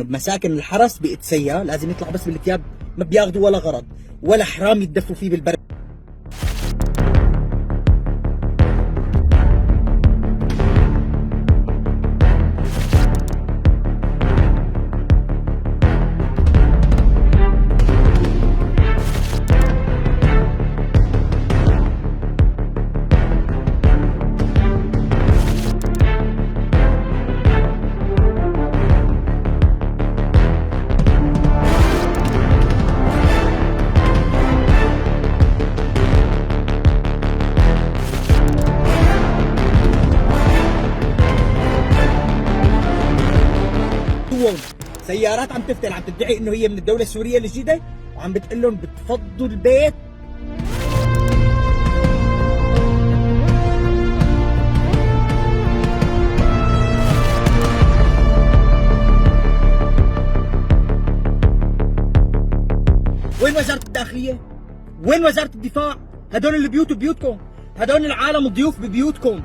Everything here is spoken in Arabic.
بمساكن الحرس بإتسيا لازم يطلع بس بالثياب، ما بياخذوا ولا غرض ولا حرام يتدفوا فيه بالبرد. سيارات عم تفتل، عم تدعي انه هي من الدولة السورية الجديدة وعم بتقول لهم بتفضوا البيت. وين وزارة الداخلية؟ وين وزارة الدفاع؟ هدول البيوت ببيوتكم، هدول العالم ضيوف ببيوتكم.